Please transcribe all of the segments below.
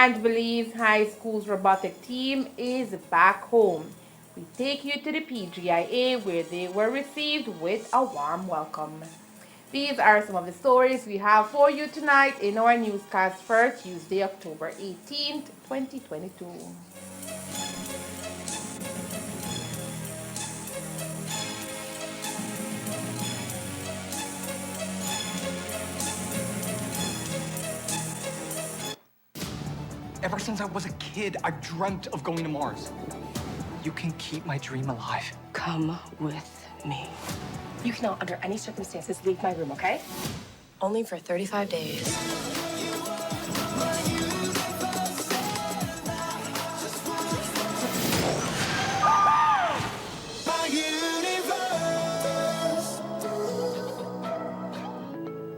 And Belize High School's robotic team is back home. We take you to the PGIA where they were received with a warm welcome. These are some of the stories we have for you tonight in our newscast for Tuesday, October 18th, 2022. Ever since I was a kid, I've dreamt of going to Mars. You can keep my dream alive. Come with me. You cannot, under any circumstances, leave my room, okay? Only for 35 days.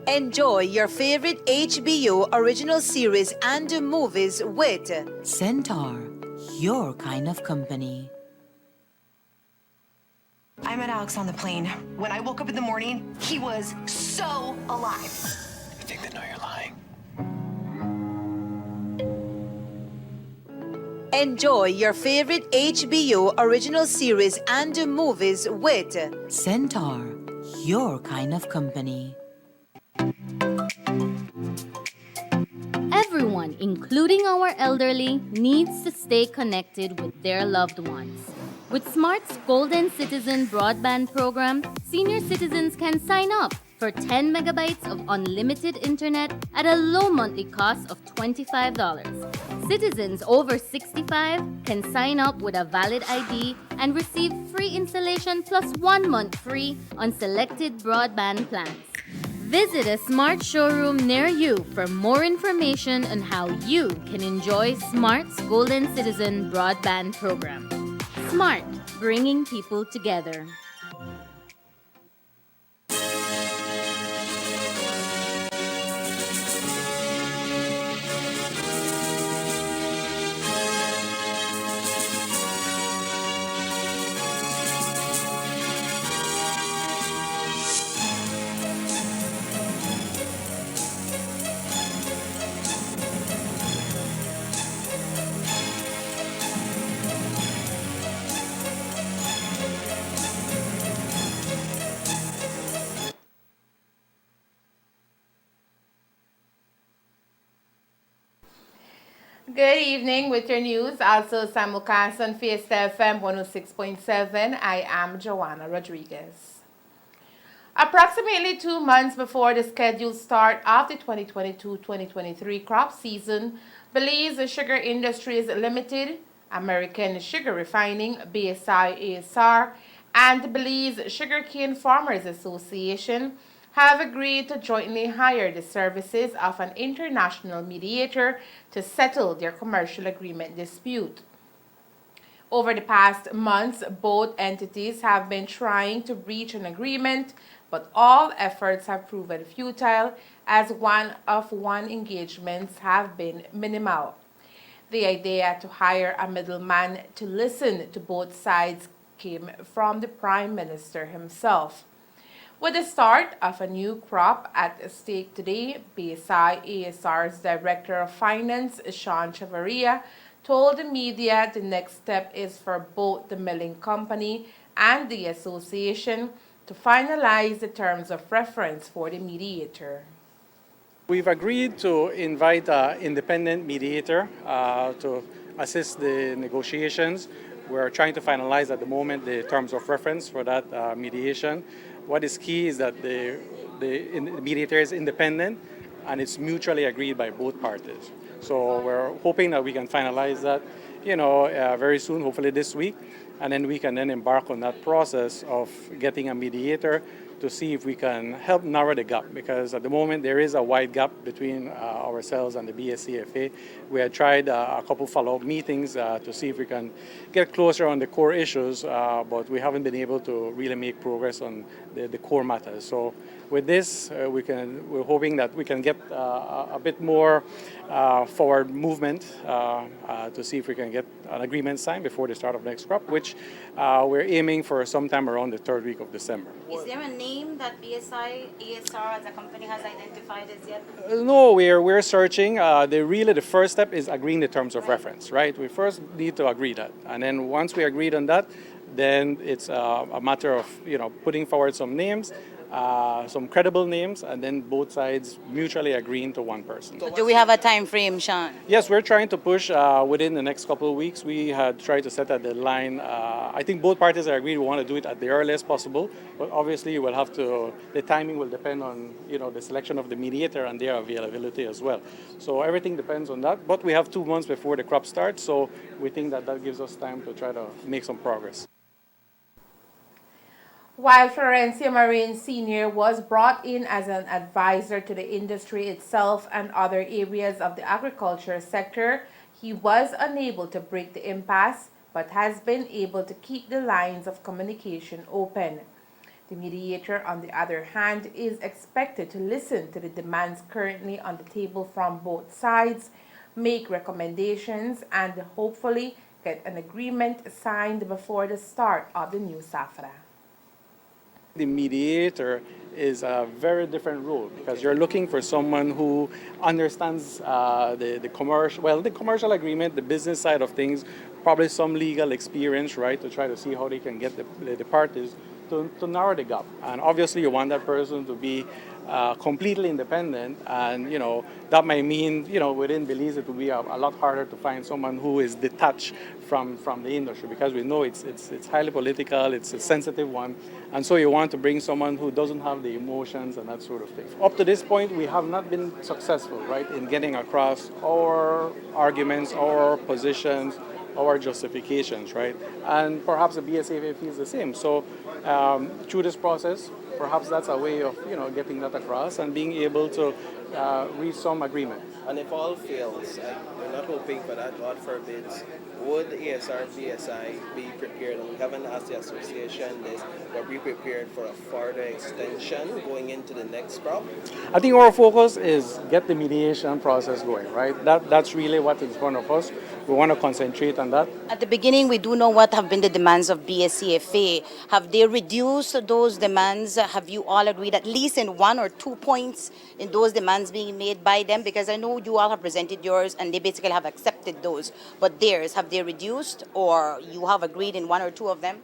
Enjoy your favorite HBO original series and movies with Centaur, your kind of company. I met Alex on the plane. When I woke up in the morning, he was so alive. I think they know you're lying. Enjoy your favorite HBO original series and movies with Centaur, your kind of company. Everyone, including our elderly, needs to stay connected with their loved ones. With Smart's Golden Citizen broadband program, senior citizens can sign up for 10 megabytes of unlimited internet at a low monthly cost of $25. Citizens over 65 can sign up with a valid ID and receive free installation plus 1 month free on selected broadband plans. Visit a Smart showroom near you for more information on how you can enjoy Smart's Golden Citizen broadband program. Smart, bringing people together. Good evening with your news, also simulcast on Fiesta FM 106.7. I am Joanna Rodriguez. Approximately 2 months before the scheduled start of the 2022-2023 crop season, Belize Sugar Industries Limited, American Sugar Refining, BSI-ASR, and Belize Sugarcane Farmers Association have agreed to jointly hire the services of an international mediator to settle their commercial agreement dispute. Over the past months, both entities have been trying to reach an agreement, but all efforts have proven futile as one-on-one engagements have been minimal. The idea to hire a middleman to listen to both sides came from the Prime Minister himself. With the start of a new crop at stake today, BSI-ASR's Director of Finance, Sean Chavarria, told the media the next step is for both the milling company and the association to finalize the terms of reference for the mediator. We've agreed to invite an independent mediator to assist the negotiations. We're trying to finalize at the moment the terms of reference for that mediation. What is key is that the mediator is independent and it's mutually agreed by both parties. So we're hoping that we can finalize that, very soon, hopefully this week, and then we can then embark on that process of getting a mediator to see if we can help narrow the gap, because at the moment there is a wide gap between ourselves and the BSCFA. We had tried a couple follow-up meetings to see if we can get closer on the core issues, but we haven't been able to really make progress on the core matters. So with this, we're hoping that we can get a bit more forward movement to see if we can get an agreement signed before the start of next crop, which we're aiming for sometime around the third week of December. Is there a name that BSI ESR as a company has identified as yet? No, we're searching. The first step is agreeing the terms of reference, right? We first need to agree that, and then once we agreed on that, then it's a matter of putting forward some names, some credible names, and then both sides mutually agreeing to one person. So do we have a time frame, Sean? Yes, we're trying to push within the next couple of weeks. We had tried to set a deadline. I think both parties are agreed we want to do it at the earliest possible, but obviously you will have to, the timing will depend on the selection of the mediator and their availability as well. So everything depends on that, but we have 2 months before the crop starts, so we think that gives us time to try to make some progress. While Florencia Marin Sr. was brought in as an advisor to the industry itself and other areas of the agriculture sector, he was unable to break the impasse, but has been able to keep the lines of communication open. The mediator, on the other hand, is expected to listen to the demands currently on the table from both sides, make recommendations, and hopefully get an agreement signed before the start of the new SAFRA. The mediator is a very different role because you're looking for someone who understands the commercial agreement, the business side of things, probably some legal experience, right, to try to see how they can get the parties to narrow the gap. And obviously you want that person to be completely independent, and that might mean within Belize it will be a lot harder to find someone who is detached from the industry, because we know it's highly political, it's a sensitive one, and so you want to bring someone who doesn't have the emotions and that sort of thing. Up to this point, we have not been successful, right, in getting across our arguments, our positions, our justifications, right? And perhaps the BSAF feels the same. So through this process, perhaps that's a way of getting that across and being able to reach some agreement. And if all fails, we're not hoping for that, God forbids, would ESR BSI be prepared, and we haven't asked the association this, but be prepared for a further extension going into the next crop? I think our focus is get the mediation process going, right? That's really what's in front of us. We want to concentrate on that. At the beginning, we do know what have been the demands of BSCFA. Have they reduced those demands? Have you all agreed at least in 1 or 2 points in those demands being made by them? Because I know you all have presented yours and they basically have accepted those. But theirs, have they reduced, or you have agreed in 1 or 2 of them?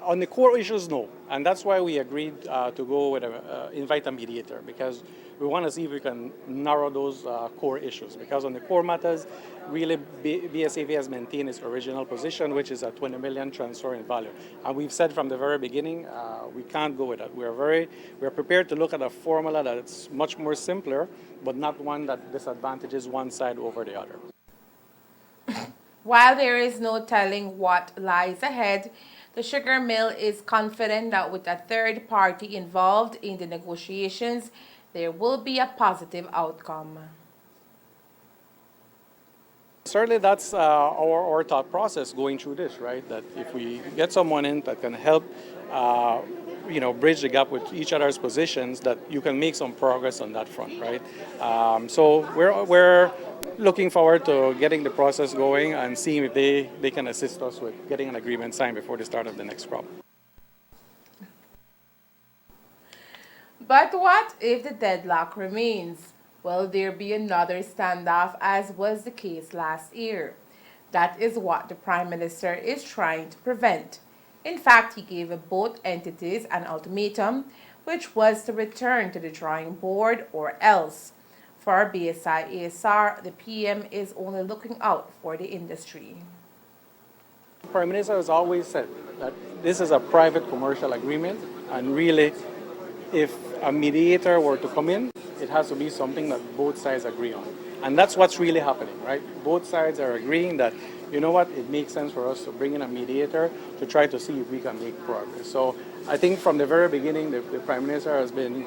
On the core issues, no. And that's why we agreed to go with invite a mediator, because we want to see if we can narrow those core issues. Because on the core matters, really BSAV has maintained its original position, which is a 20 million transfer in value. And we've said from the very beginning, we can't go with that. We're prepared to look at a formula that's much more simpler, but not one that disadvantages one side over the other. While there is no telling what lies ahead, the sugar mill is confident that with a third party involved in the negotiations, there will be a positive outcome. Certainly that's our thought process going through this, right? That if we get someone in that can help bridge the gap with each other's positions, that you can make some progress on that front, right? So we're looking forward to getting the process going and seeing if they can assist us with getting an agreement signed before the start of the next crop. But what if the deadlock remains? Will there be another standoff, as was the case last year? That is what the Prime Minister is trying to prevent. In fact, he gave both entities an ultimatum, which was to return to the drawing board or else. For BSI-ASR, the PM is only looking out for the industry. The Prime Minister has always said that this is a private commercial agreement, and really, if a mediator were to come in, it has to be something that both sides agree on. And that's what's really happening, right? Both sides are agreeing that, you know what, it makes sense for us to bring in a mediator to try to see if we can make progress. So I think from the very beginning, the Prime Minister has been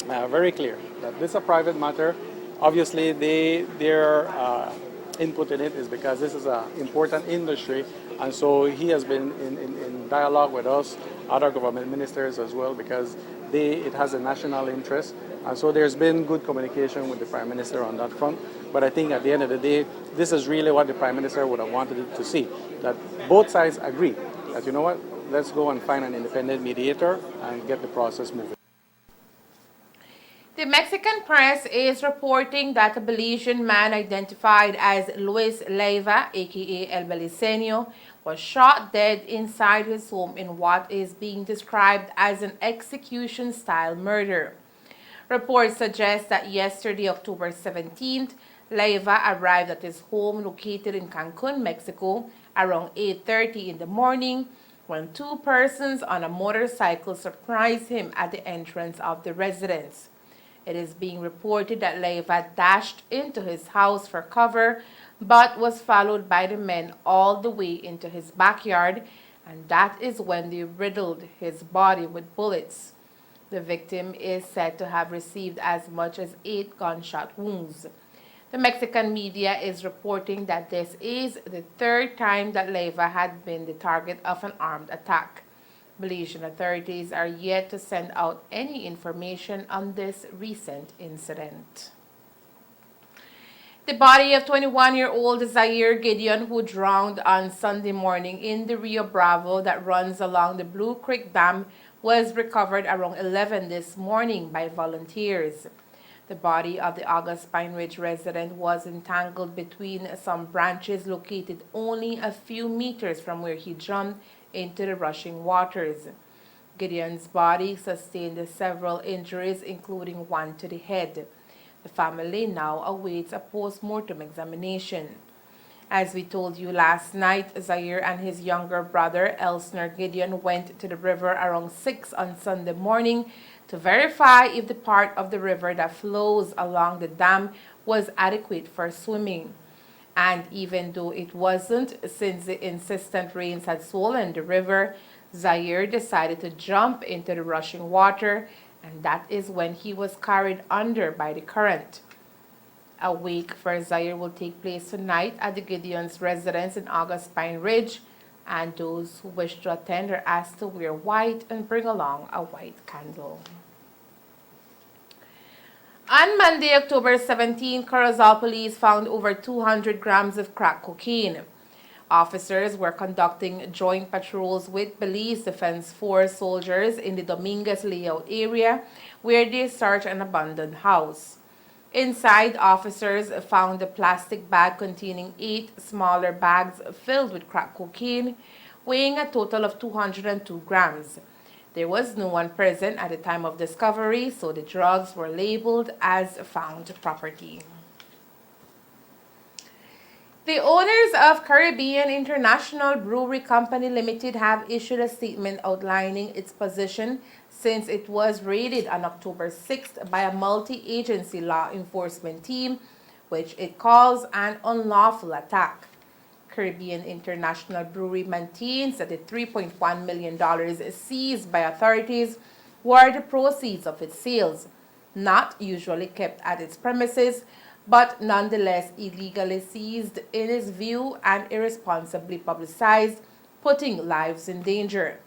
very clear that this is a private matter. Obviously, their input in it is because this is an important industry, and so he has been in dialogue with us, other government ministers as well, because day it has a national interest. And so there's been good communication with the Prime Minister on that front. But I think at the end of the day, this is really what the Prime Minister would have wanted to see, that both sides agree that, you know what, let's go and find an independent mediator and get the process moving. The Mexican press is reporting that a Belizean man identified as Luis Leiva, aka El Beliceño, was shot dead inside his home in what is being described as an execution-style murder. Reports suggest that yesterday, October 17th, Leiva arrived at his home located in Cancun, Mexico, around 8:30 in the morning when two persons on a motorcycle surprised him at the entrance of the residence. It is being reported that Leiva dashed into his house for cover, but was followed by the men all the way into his backyard, and that is when they riddled his body with bullets. The victim is said to have received as much as 8 gunshot wounds. The Mexican media is reporting that this is the third time that Leiva had been the target of an armed attack. Belizean authorities are yet to send out any information on this recent incident. The body of 21-year-old Zaire Gideon, who drowned on Sunday morning in the Rio Bravo that runs along the Blue Creek Dam, was recovered around 11 this morning by volunteers. The body of the August Pine Ridge resident was entangled between some branches located only a few meters from where he jumped into the rushing waters. Gideon's body sustained several injuries, including one to the head. The family now awaits a post-mortem examination. As we told you last night, Zaire and his younger brother, Elsner Gideon, went to the river around 6 on Sunday morning to verify if the part of the river that flows along the dam was adequate for swimming. And even though it wasn't, since the insistent rains had swollen the river, Zaire decided to jump into the rushing water, and that is when he was carried under by the current. A wake for Zaire will take place tonight at the Gideon's residence in August Pine Ridge, and those who wish to attend are asked to wear white and bring along a white candle. On Monday, October 17, Corozal police found over 200 grams of crack cocaine. Officers were conducting joint patrols with Belize Defense Force soldiers in the Dominguez layout area, where they searched an abandoned house. Inside, officers found a plastic bag containing 8 smaller bags filled with crack cocaine, weighing a total of 202 grams. There was no one present at the time of discovery, so the drugs were labeled as found property. The owners of Caribbean International Brewery Company Limited have issued a statement outlining its position since it was raided on October 6th by a multi-agency law enforcement team, which it calls an unlawful attack. Caribbean International Brewery maintains that the $3.1 million seized by authorities were the proceeds of its sales, not usually kept at its premises, but nonetheless illegally seized in its view and irresponsibly publicized, putting lives in danger.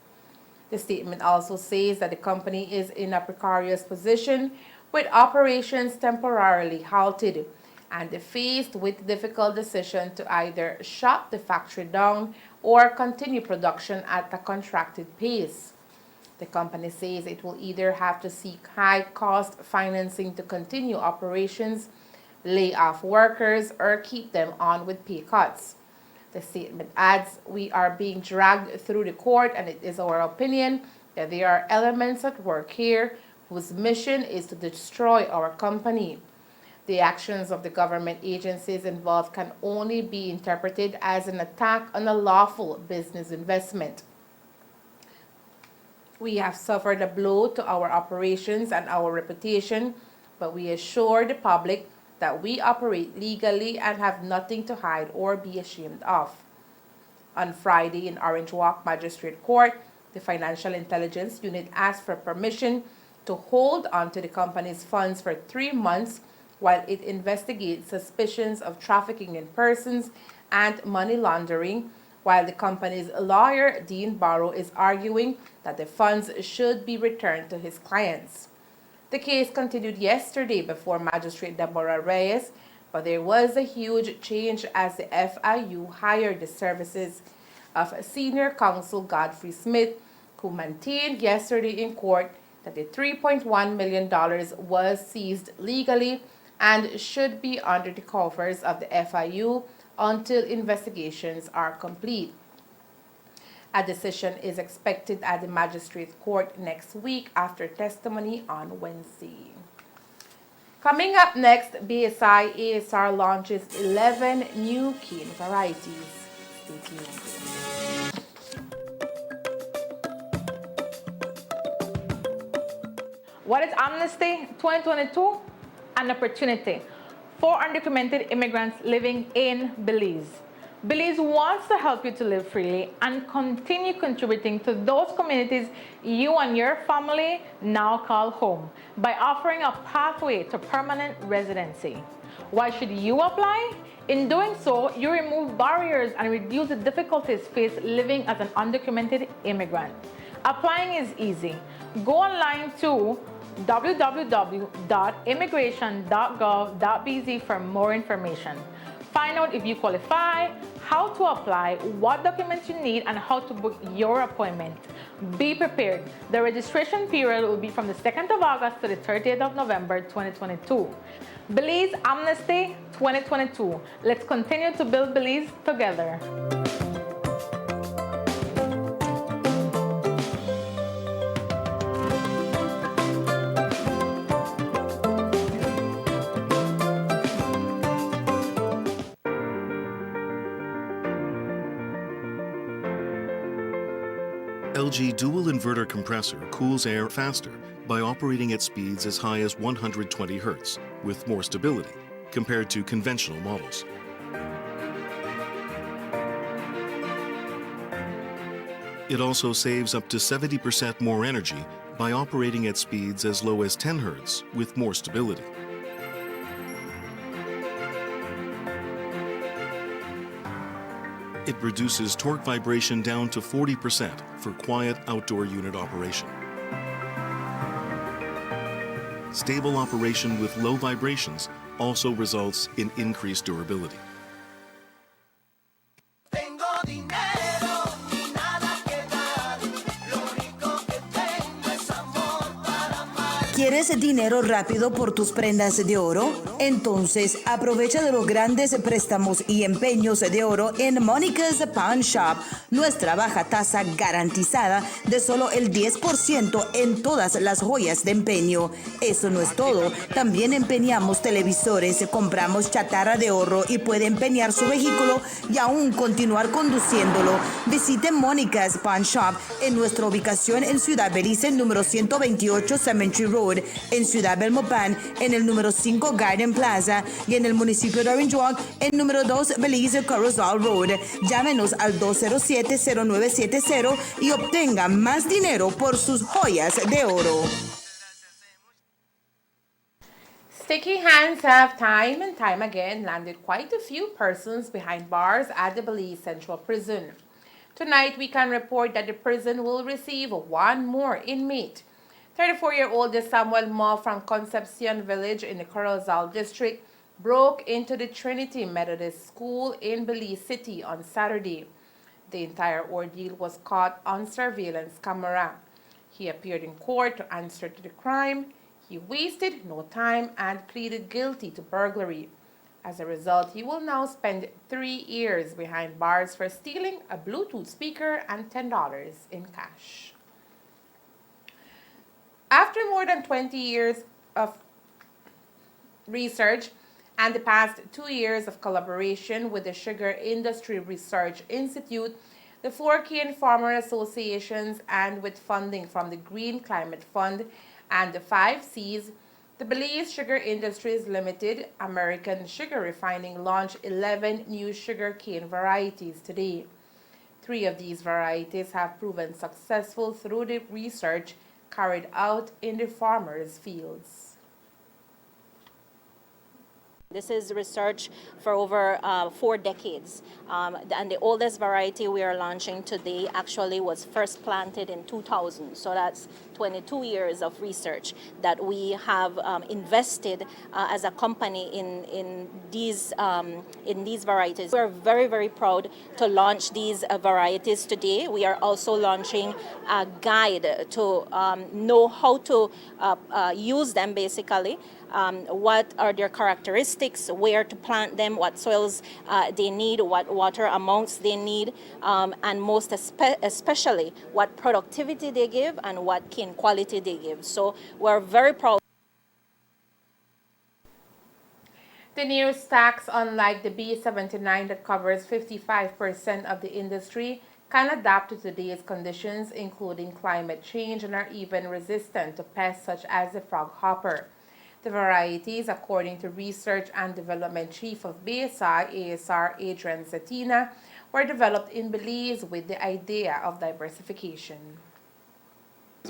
The statement also says that the company is in a precarious position with operations temporarily halted and faced with difficult decision to either shut the factory down or continue production at a contracted pace. The company says it will either have to seek high-cost financing to continue operations, lay off workers, or keep them on with pay cuts. The statement adds, "We are being dragged through the court, and it is our opinion that there are elements at work here whose mission is to destroy our company. The actions of the government agencies involved can only be interpreted as an attack on a lawful business investment. We have suffered a blow to our operations and our reputation, but we assure the public that we operate legally and have nothing to hide or be ashamed of." On Friday in Orange Walk Magistrate Court, the Financial Intelligence Unit asked for permission to hold onto the company's funds for 3 months while it investigates suspicions of trafficking in persons and money laundering, while the company's lawyer, Dean Barrow, is arguing that the funds should be returned to his clients. The case continued yesterday before Magistrate Deborah Reyes, but there was a huge change as the FIU hired the services of senior counsel Godfrey Smith, who maintained yesterday in court that the $3.1 million was seized legally and should be under the covers of the FIU until investigations are complete. A decision is expected at the magistrate court next week after testimony on Wednesday. Coming up next, BSI ASR launches 11 new cane varieties. Stay tuned. What is Amnesty 2022? An opportunity for undocumented immigrants living in Belize. Belize wants to help you to live freely and continue contributing to those communities you and your family now call home by offering a pathway to permanent residency. Why should you apply? In doing so, you remove barriers and reduce the difficulties faced living as an undocumented immigrant. Applying is easy. Go online to www.immigration.gov.bz for more information. Find out if you qualify, how to apply, what documents you need, and how to book your appointment. Be prepared. The registration period will be from the 2nd of August to the 30th of November 2022. Belize Amnesty 2022. Let's continue to build Belize together. LG dual inverter compressor cools air faster by operating at speeds as high as 120 Hz with more stability compared to conventional models. It also saves up to 70% more energy by operating at speeds as low as 10 Hz with more stability. It reduces torque vibration down to 40% for quiet outdoor unit operation. Stable operation with low vibrations also results in increased durability. ¿Quieres dinero rápido por tus prendas de oro? Entonces aprovecha de los grandes préstamos y empeños de oro en Monica's Pawn Shop. Nuestra baja tasa garantizada de solo el 10% en todas las joyas de empeño. Eso no es todo. También empeñamos televisores, compramos chatarra de oro y puede empeñar su vehículo y aún continuar conduciéndolo. Visite Monica's Pawn Shop en nuestra ubicación en Ciudad Belice, número 128 Cemetery Road, en Ciudad Belmopan, en el número 5 Garden Plaza y en el municipio de Orange Walk, en número 2 Belize Corozal Road. Llámenos al 207-0970 y obtenga más dinero por sus joyas de oro. Sticky hands have time and time again landed quite a few persons behind bars at the Belize Central Prison. Tonight, we can report that the prison will receive one more inmate. 34-year-old Samuel Moore from Concepcion Village in the Corozal district broke into the Trinity Methodist School in Belize City on Saturday. The entire ordeal was caught on surveillance camera. He appeared in court to answer to the crime. He wasted no time and pleaded guilty to burglary. As a result, he will now spend 3 years behind bars for stealing a Bluetooth speaker and $10 in cash. After more than 20 years of research and the past 2 years of collaboration with the Sugar Industry Research Institute, the 4 cane farmer associations, and with funding from the Green Climate Fund and the 5 Cs, the Belize Sugar Industries Limited, American Sugar Refining, launched 11 new sugar cane varieties today. 3 of these varieties have proven successful through the research carried out in the farmers' fields. This is research for over 4 decades. And the oldest variety we are launching today actually was first planted in 2000. So that's 22 years of research that we have invested as a company in these varieties. We're very, very proud to launch these varieties today. We are also launching a guide to know how to use them basically. What are their characteristics, where to plant them, what soils they need, what water amounts they need, and most especially what productivity they give and what cane quality they give. So we're very proud. The new stacks, unlike the B79 that covers 55% of the industry, can adapt to today's conditions, including climate change, and are even resistant to pests such as the frog hopper. The varieties, according to Research and Development Chief of BSI, ASR Adrian Zetina, were developed in Belize with the idea of diversification.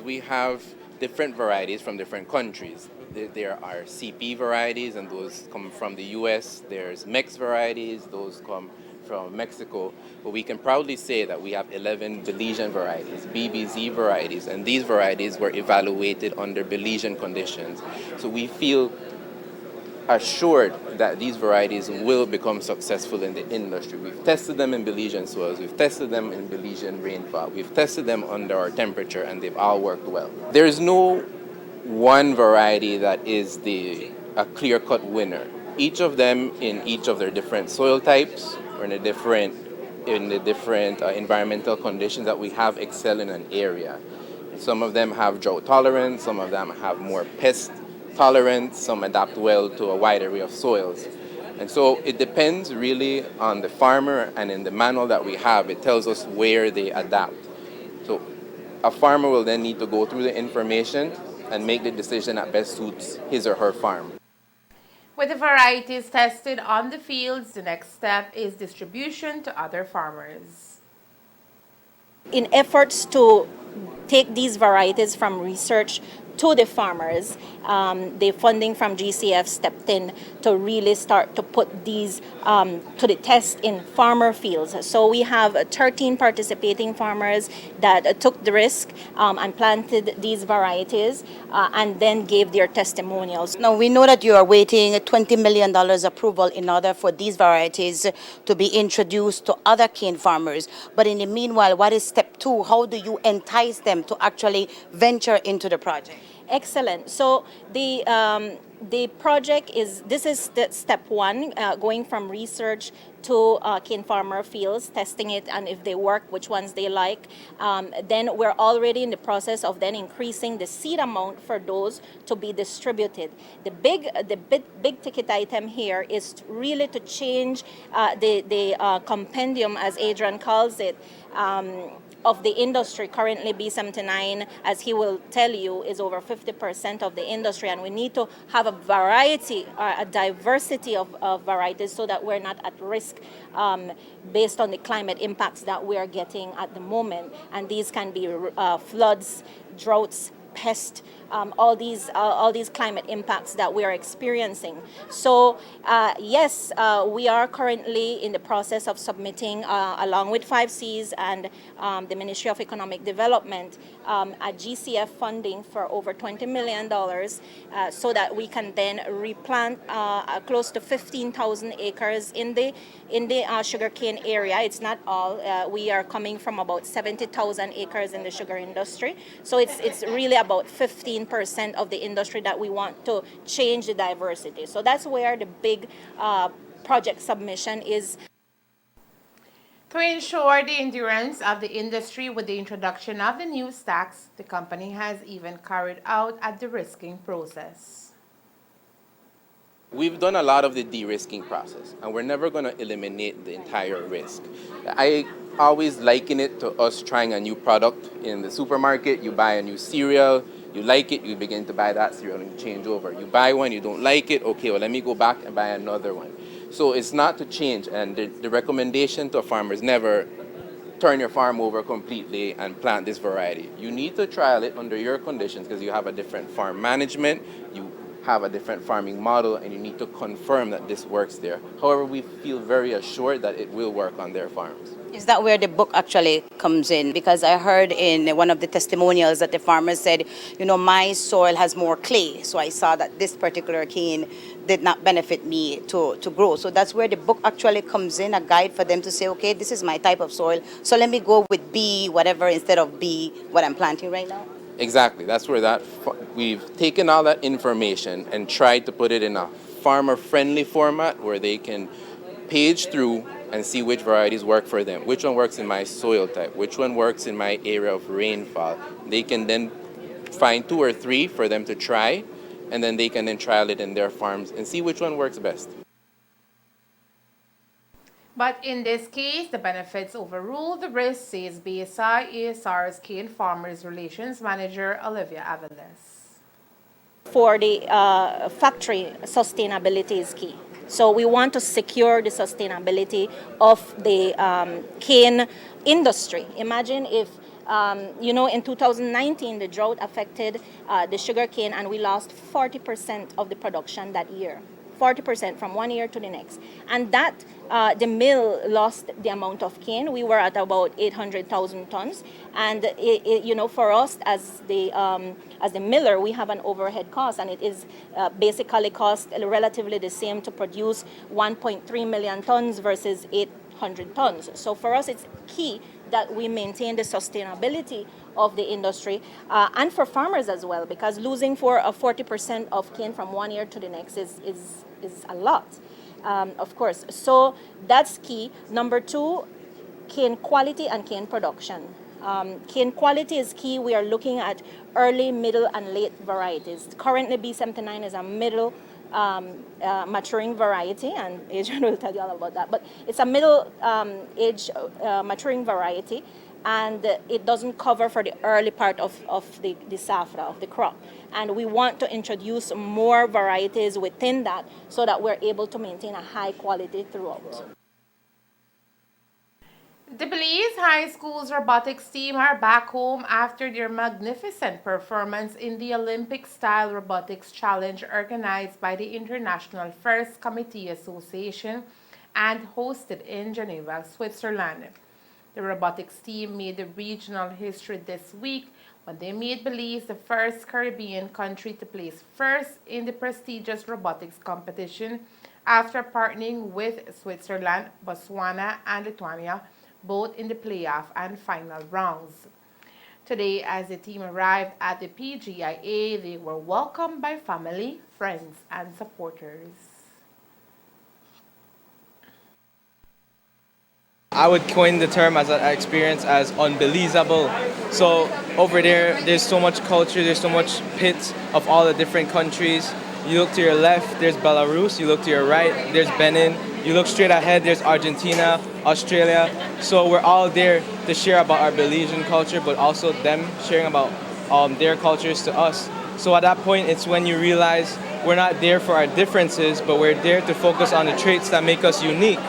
We have different varieties from different countries. There are CP varieties, and those come from the US. There's mixed varieties, those come from Mexico. But we can proudly say that we have 11 Belizean varieties, BBZ varieties, and these varieties were evaluated under Belizean conditions. So we feel assured that these varieties will become successful in the industry. We've tested them in Belizean soils, we've tested them in Belizean rainfall, we've tested them under our temperature, and they've all worked well. There is no one variety that is a clear-cut winner. Each of them in each of their different soil types or in the different environmental conditions that we have excel in an area. Some of them have drought tolerance, some of them have more pest tolerance, some adapt well to a wide array of soils. And so it depends really on the farmer, and in the manual that we have, it tells us where they adapt. So a farmer will then need to go through the information and make the decision that best suits his or her farm. With the varieties tested on the fields, the next step is distribution to other farmers. In efforts to take these varieties from research to the farmers, the funding from GCF stepped in to really start to put these to the test in farmer fields. So we have 13 participating farmers that took the risk and planted these varieties and then gave their testimonials. Now we know that you are waiting $20 million approval in order for these varieties to be introduced to other cane farmers. But in the meanwhile, what is step 2? How do you entice them to actually venture into the project? Excellent. So the project is, this is the step 1, going from research to cane farmer fields, testing it, and if they work, which ones they like. Then we're already in the process of then increasing the seed amount for those to be distributed. The big ticket item here is really to change the compendium, as Adrian calls it, of the industry. Currently B79, as he will tell you, is over 50% of the industry, and we need to have a variety, a diversity of varieties so that we're not at risk based on the climate impacts that we are getting at the moment. And these can be floods, droughts, pests, all these climate impacts that we are experiencing. So yes, we are currently in the process of submitting, along with 5Cs and the Ministry of Economic Development, a GCF funding for over $20 million so that we can then replant close to 15,000 acres in the sugarcane area. It's not all. We are coming from about 70,000 acres in the sugar industry. So it's really about 15% of the industry that we want to change the diversity. So that's where the big project submission is. To ensure the endurance of the industry with the introduction of the new stacks, the company has even carried out a de-risking process. We've done a lot of the de-risking process, and we're never going to eliminate the entire risk. I always liken it to us trying a new product in the supermarket. You buy a new cereal, you like it, you begin to buy that cereal and you change over. You buy one, you don't like it, okay, well, let me go back and buy another one. So it's not to change, and the recommendation to farmers, never turn your farm over completely and plant this variety. You need to trial it under your conditions because you have a different farm management, you have a different farming model, and you need to confirm that this works there. However, we feel very assured that it will work on their farms. Is that where the book actually comes in? Because I heard in one of the testimonials that the farmer said, my soil has more clay, so I saw that this particular cane did not benefit me to grow. So that's where the book actually comes in, a guide for them to say, okay, this is my type of soil, so let me go with B, whatever, instead of B, what I'm planting right now. Exactly. That's where we've taken all that information and tried to put it in a farmer-friendly format where they can page through and see which varieties work for them, which one works in my soil type, which one works in my area of rainfall. They can then find 2 or 3 for them to try, and then they can then trial it in their farms and see which one works best. But in this case, the benefits overrule the risks, says BSI ASR's Cane Farmers Relations Manager Olivia Avalos. For the factory, sustainability is key. So we want to secure the sustainability of the cane industry. Imagine if, in 2019, the drought affected the sugarcane and we lost 40% of the production that year. 40% from one year to the next. And that, the mill lost the amount of cane. We were at about 800,000 tons. And, for us as the miller, we have an overhead cost, and it is basically cost relatively the same to produce 1.3 million tons versus 800 tons. So for us, it's key that we maintain the sustainability of the industry and for farmers as well, because losing 40% of cane from one year to the next is a lot, of course. So that's key. Number 2, cane quality and cane production. Cane quality is key. We are looking at early, middle, and late varieties. Currently, B79 is a middle maturing variety, and Adrian will tell you all about that. But it's a middle age maturing variety, and it doesn't cover for the early part of the safra, of the crop. And we want to introduce more varieties within that so that we're able to maintain a high quality throughout. The Belize High School's robotics team are back home after their magnificent performance in the Olympic-style robotics challenge organized by the International First Committee Association and hosted in Geneva, Switzerland. The robotics team made the regional history this week when they made Belize the first Caribbean country to place first in the prestigious robotics competition after partnering with Switzerland, Botswana, and Lithuania, both in the playoff and final rounds. Today, as the team arrived at the PGIA, they were welcomed by family, friends, and supporters. I would coin the term as an experience as unbelievable. So over there's so much culture, there's so much pits of all the different countries. You look to your left, there's Belarus. You look to your right, there's Benin. You look straight ahead, there's Argentina, Australia. So we're all there to share about our Belizean culture, but also them sharing about their cultures to us. So at that point, it's when you realize we're not there for our differences, but we're there to focus on the traits that make us unique.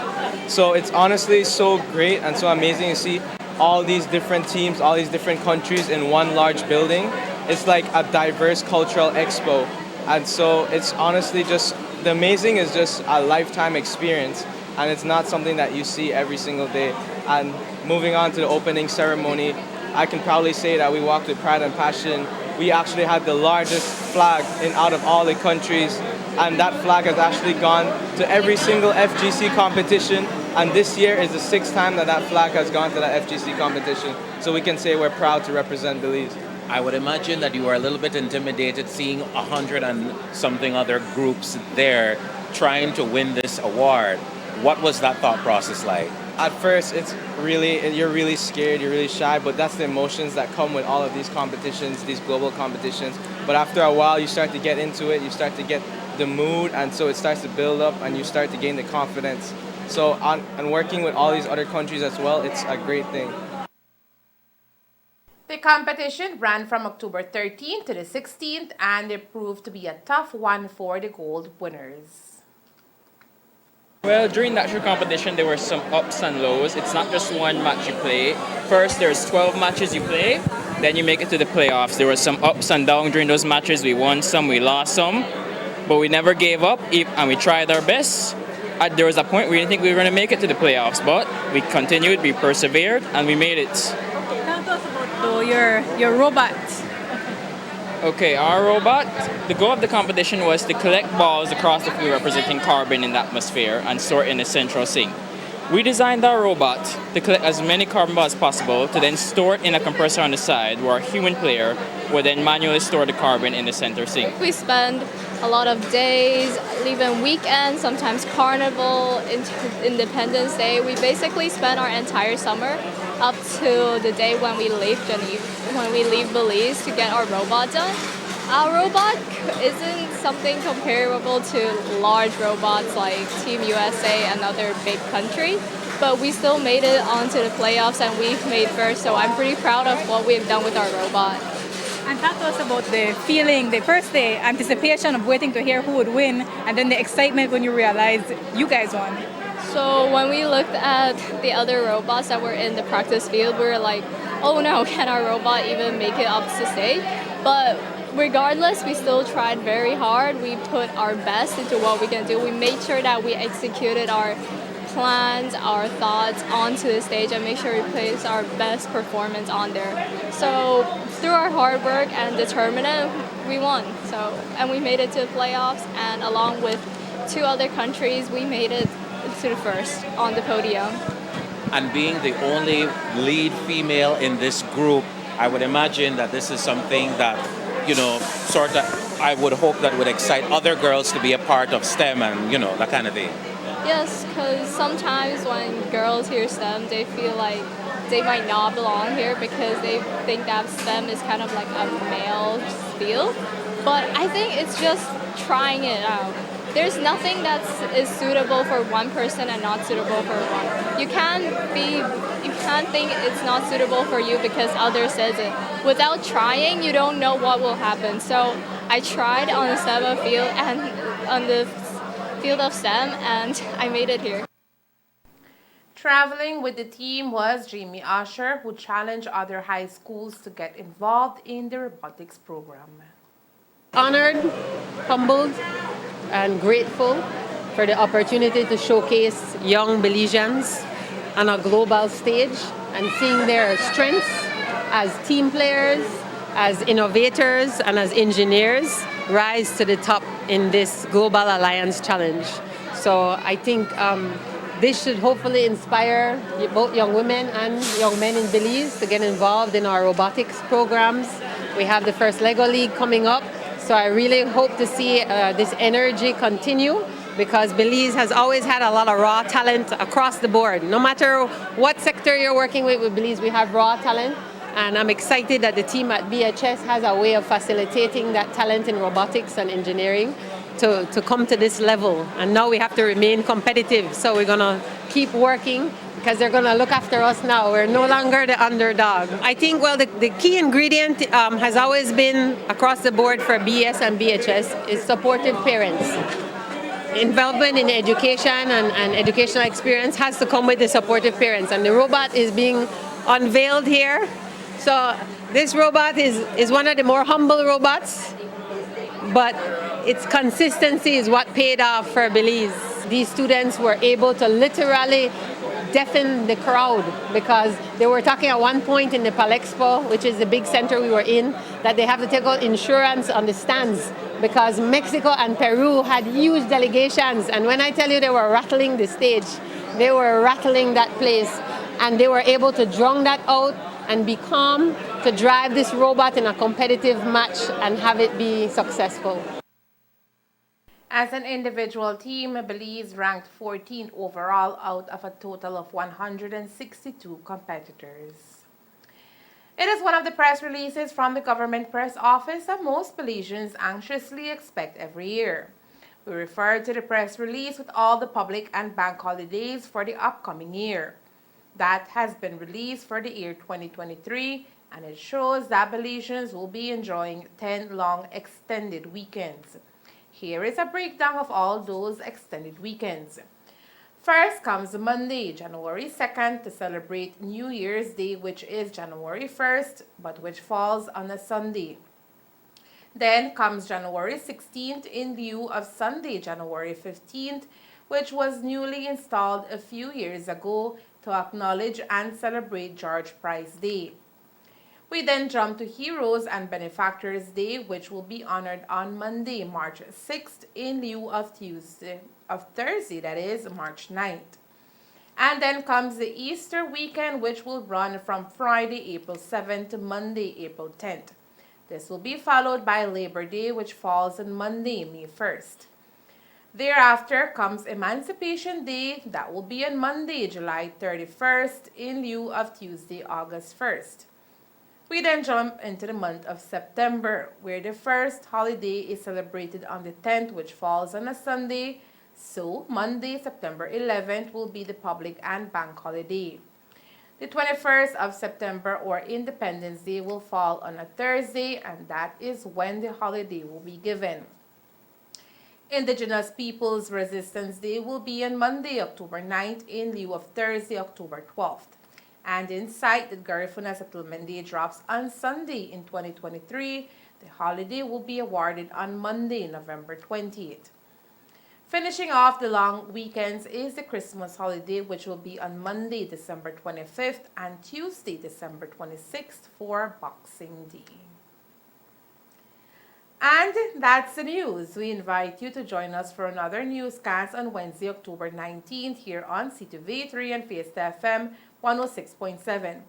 So it's honestly so great and so amazing to see all these different teams, all these different countries in one large building. It's like a diverse cultural expo. And so it's honestly just, the amazing is just a lifetime experience, and it's not something that you see every single day. And moving on to the opening ceremony, I can proudly say that we walked with pride and passion. We actually had the largest flag out of all the countries, and that flag has actually gone to every single FGC competition, and this year is the 6th time that flag has gone to that FGC competition. So we can say we're proud to represent Belize. I would imagine that you were a little bit intimidated seeing 100 and something other groups there trying to win this award. What was that thought process like? At first, you're really scared, you're really shy, but that's the emotions that come with all of these competitions, these global competitions. But after a while, you start to get into it, you start to get the mood, and so it starts to build up, and you start to gain the confidence. So, and working with all these other countries as well, it's a great thing. The competition ran from October 13th to the 16th, and it proved to be a tough one for the gold winners. Well, during the actual competition, there were some ups and lows. It's not just one match you play. First, there's 12 matches you play, then you make it to the playoffs. There were some ups and downs during those matches. We won some, we lost some. but we never gave up and we tried our best. There was a point we didn't think we were going to make it to the playoffs, but we continued, we persevered, and we made it. Tell us about your robot. Okay, our robot, the goal of the competition was to collect balls across the field representing carbon in the atmosphere and store in a central sink. We designed our robot to collect as many carbon balls as possible to then store it in a compressor on the side where a human player would then manually store the carbon in the center sink. We spend a lot of days, even weekends, sometimes carnival, Independence Day. We basically spend our entire summer up to the day when we leave Belize to get our robot done. Our robot isn't something comparable to large robots like Team USA and other big countries, but we still made it onto the playoffs and we made first, so I'm pretty proud of what we've done with our robot. And talk to us about the feeling, the first day, anticipation of waiting to hear who would win, and then the excitement when you realized you guys won. So when we looked at the other robots that were in the practice field, we were like, oh no, can our robot even make it up to stage? But regardless, we still tried very hard. We put our best into what we can do. We made sure that we executed our plans, our thoughts onto the stage and make sure we place our best performance on there. So through our hard work and determination, we won. And we made it to the playoffs, and along with 2 other countries, we made it to the first on the podium. And being the only lead female in this group, I would imagine that this is something that, I would hope that would excite other girls to be a part of STEM and, that kind of thing. Yes, because sometimes when girls hear STEM, they feel like they might not belong here because they think that STEM is kind of like a male field. But I think it's just trying it out. There's nothing that is suitable for one person and not suitable for one. You can't think it's not suitable for you because others says it. Without trying, you don't know what will happen. So I tried on the STEM field and on the field of STEM, and I made it here. Traveling with the team was Jamie Usher, who challenged other high schools to get involved in the robotics program. Honored, humbled, and grateful for the opportunity to showcase young Belizeans on a global stage and seeing their strengths as team players, as innovators, and as engineers rise to the top in this Global Alliance Challenge. So I think this should hopefully inspire both young women and young men in Belize to get involved in our robotics programs. We have the first Lego League coming up, so I really hope to see this energy continue, because Belize has always had a lot of raw talent across the board. No matter what sector you're working with Belize, we have raw talent. And I'm excited that the team at BHS has a way of facilitating that talent in robotics and engineering to come to this level. And now we have to remain competitive. So we're going to keep working because they're going to look after us now. We're no longer the underdog. I think, the key ingredient has always been across the board for BS and BHS is supportive parents. Involvement in education and educational experience has to come with the supportive parents. And the robot is being unveiled here. So this robot is one of the more humble robots, but its consistency is what paid off for Belize. These students were able to literally deafen the crowd because they were talking at one point in the Palexpo, which is the big center we were in, that they have to take out insurance on the stands because Mexico and Peru had huge delegations. And when I tell you they were rattling the stage, they were rattling that place, and they were able to drown that out and be calm to drive this robot in a competitive match and have it be successful. As an individual team, Belize ranked 14th overall out of a total of 162 competitors. It is one of the press releases from the government press office that most Belizeans anxiously expect every year. We refer to the press release with all the public and bank holidays for the upcoming year. That has been released for the year 2023, and it shows that Belizeans will be enjoying 10 long extended weekends. Here is a breakdown of all those extended weekends. First comes Monday, January 2nd, to celebrate New Year's Day, which is January 1st, but which falls on a Sunday. Then comes January 16th in lieu of Sunday, January 15th, which was newly installed a few years ago to acknowledge and celebrate George Price Day. We then jump to Heroes and Benefactors Day, which will be honored on Monday, March 6th, in lieu of Thursday, that is March 9th. And then comes the Easter weekend, which will run from Friday, April 7th to Monday, April 10th. This will be followed by Labor Day, which falls on Monday, May 1st. Thereafter comes Emancipation Day, that will be on Monday, July 31st, in lieu of Tuesday, August 1st. We then jump into the month of September, where the first holiday is celebrated on the 10th, which falls on a Sunday. So, Monday, September 11th will be the public and bank holiday. The 21st of September, or Independence Day, will fall on a Thursday, and that is when the holiday will be given. Indigenous Peoples Resistance Day will be on Monday, October 9th, in lieu of Thursday, October 12th. And in sight, the Garifuna Settlement Day drops on Sunday in 2023. The holiday will be awarded on Monday, November 20th. Finishing off the long weekends is the Christmas holiday, which will be on Monday, December 25th, and Tuesday, December 26th for Boxing Day. And that's the news. We invite you to join us for another newscast on Wednesday, October 19th here on Ctv3 and Fiesta FM 106.7.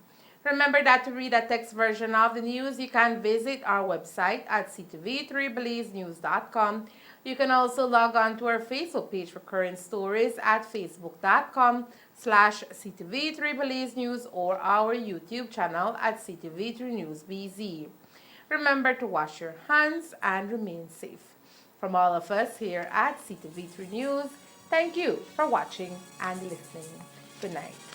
Remember that to read a text version of the news, you can visit our website at ctv3belizenews.com. You can also log on to our Facebook page for current stories at facebook.com/ctv3belizenews or our YouTube channel at Ctv3 News BZ. Remember to wash your hands and remain safe. From all of us here at Ctv3 News, thank you for watching and listening. Good night.